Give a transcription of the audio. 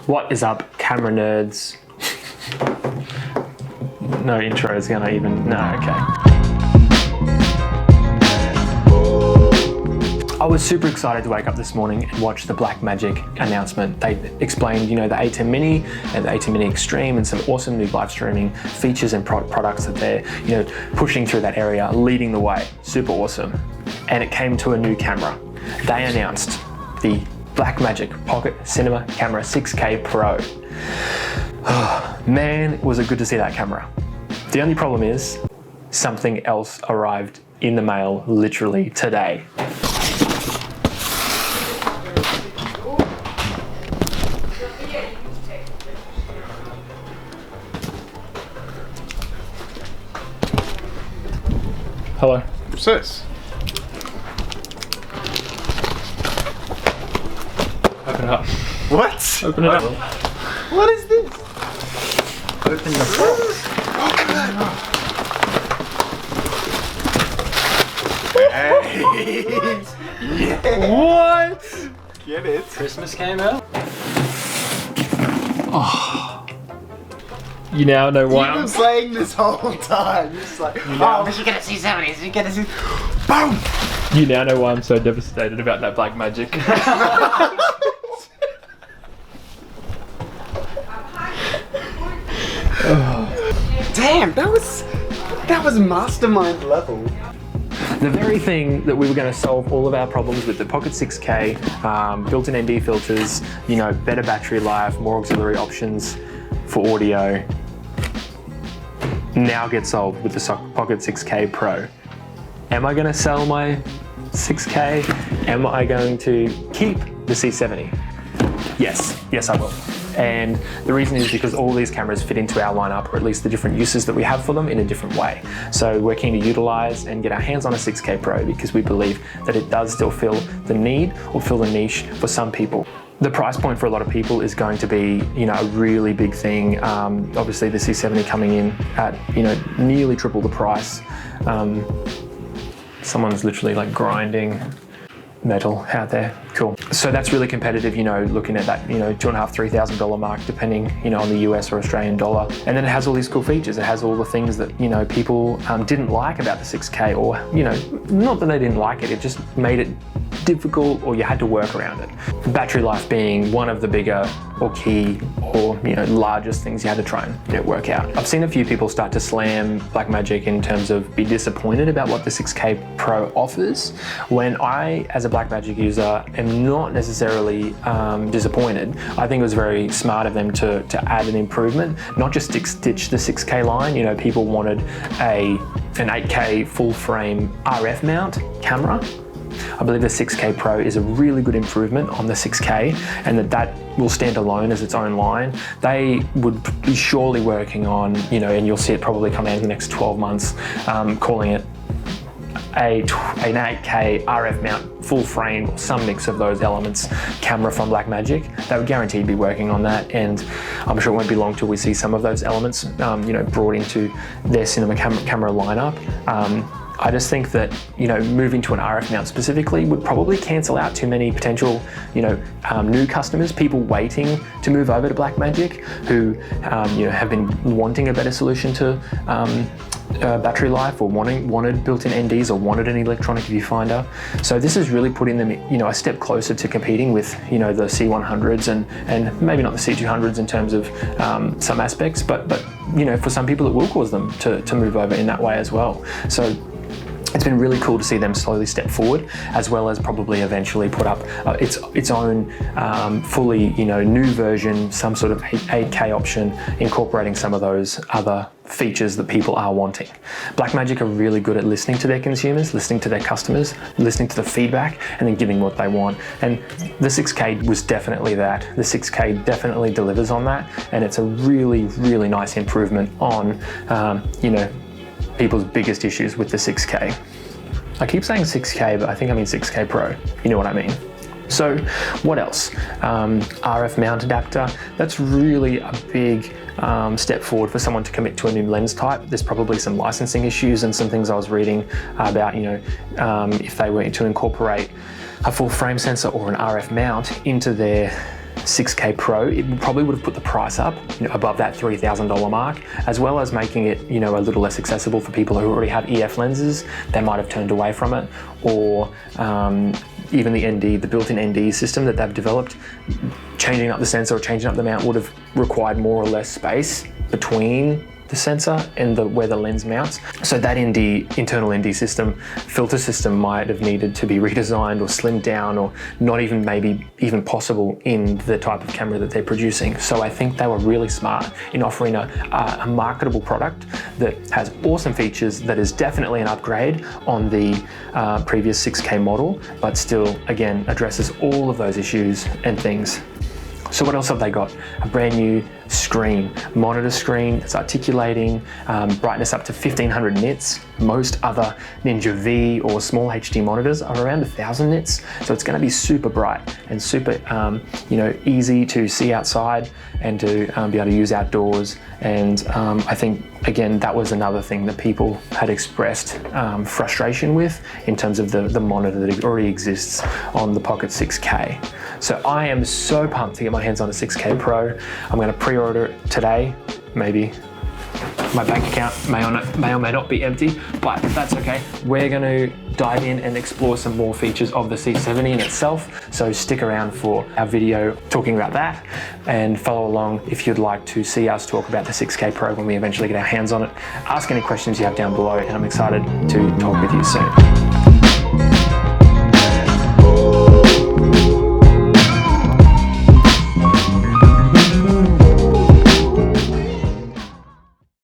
What is up, camera nerds? No intro is gonna even, no, okay. I was super excited to wake up this morning and watch the Blackmagic announcement. They explained, you know, the A10 Mini and the A10 Mini Extreme and some awesome new live streaming features and products that they're, you know, pushing through that area, leading the way. Super awesome. And it came to a new camera. They announced the Blackmagic Pocket Cinema Camera 6K Pro. Oh, man, was it good to see that camera. The only problem is something else arrived in the mail literally today. Hello. What's this? Open it up. What? Open it up. What is this? Open the box. Hey. Yeah. What? Get it? Christmas came out? Oh. You now know why You've been saying this whole time. You're just like, oh, we should get a C70, we should get a C... Boom! You now know why I'm so devastated about that Blackmagic. Damn, that was mastermind level. The very thing that we were going to solve all of our problems with the Pocket 6K, built-in ND filters, you know, better battery life, more auxiliary options for audio, now gets solved with the Pocket 6K Pro. Am I going to sell my 6K? Am I going to keep the C70? Yes I will. And the reason is because all these cameras fit into our lineup, or at least the different uses that we have for them, in a different way. So we're keen to utilize and get our hands on a 6K Pro because we believe that it does still fill the need or fill the niche for some people. The price point for a lot of people is going to be, you know, a really big thing. Obviously the C70 coming in at, you know, nearly triple the price. Someone's literally like grinding metal out there. Cool. So that's really competitive, you know, looking at that, you know, $2,500, $3,000 mark, depending, you know, on the US or Australian dollar. And then it has all these cool features. It has all the things that, you know, people didn't like about the 6K, or, you know, not that they didn't like it, it just made it difficult, or you had to work around it. Battery life being one of the bigger or key or, you know, largest things you had to try and, you know, work out. I've seen a few people start to slam Blackmagic in terms of be disappointed about what the 6K Pro offers, when I, as a Blackmagic user, am not necessarily disappointed. I think it was very smart of them to add an improvement, not just stitch the 6K line. You know, people wanted an 8K full frame RF mount camera. I believe the 6K Pro is a really good improvement on the 6K, and that will stand alone as its own line. They would be surely working on, you know, and you'll see it probably come out in the next 12 months, calling it an 8K RF mount full frame, or some mix of those elements camera from Blackmagic. They would guaranteed be working on that, and I'm sure it won't be long till we see some of those elements, you know, brought into their cinema camera lineup. I just think that, you know, moving to an RF mount specifically would probably cancel out too many potential, you know, new customers, people waiting to move over to Blackmagic who, you know, have been wanting a better solution to battery life, or wanted built-in NDs, or wanted an electronic viewfinder. So this is really putting them, you know, a step closer to competing with, you know, the C100s and maybe not the C200s in terms of some aspects, but you know, for some people it will cause them to move over in that way as well. So it's been really cool to see them slowly step forward, as well as probably eventually put up its own fully, you know, new version, some sort of 8K option, incorporating some of those other features that people are wanting. Blackmagic are really good at listening to their consumers, listening to their customers, listening to the feedback, and then giving what they want. And the 6K was definitely that. The 6K definitely delivers on that, and it's a really, really nice improvement on, you know, people's biggest issues with the 6K. I keep saying 6K, but I think I mean 6K Pro. You know what I mean. So what else? RF mount adapter. That's really a big step forward for someone to commit to a new lens type. There's probably some licensing issues and some things I was reading about, you know, if they were to incorporate a full frame sensor or an RF mount into their 6K Pro, it probably would have put the price up, you know, above that $3,000 mark, as well as making it, you know, a little less accessible for people who already have EF lenses. They might have turned away from it, or even the ND, the built-in ND system that they've developed, changing up the sensor or changing up the mount would have required more or less space between the sensor and where the lens mounts. So that internal ND system, filter system might have needed to be redesigned or slimmed down, or not even maybe even possible in the type of camera that they're producing. So I think they were really smart in offering a marketable product that has awesome features, that is definitely an upgrade on the previous 6K model, but still, again, addresses all of those issues and things. So what else have they got? A brand new screen, monitor screen that's articulating, brightness up to 1500 nits. Most other Ninja V or small HD monitors are around 1000 nits. So it's going to be super bright and super, you know, easy to see outside and to be able to use outdoors. And I think, again, that was another thing that people had expressed frustration with in terms of the monitor that already exists on the Pocket 6K. So I am so pumped to get my hands on a 6K Pro. I'm going to pre-order it today. Maybe my bank account may or may not be empty, but that's okay. We're going to dive in and explore some more features of the C70 in itself. So stick around for our video talking about that, and follow along if you'd like to see us talk about the 6K Pro when we eventually get our hands on it. Ask any questions you have down below, and I'm excited to talk with you soon.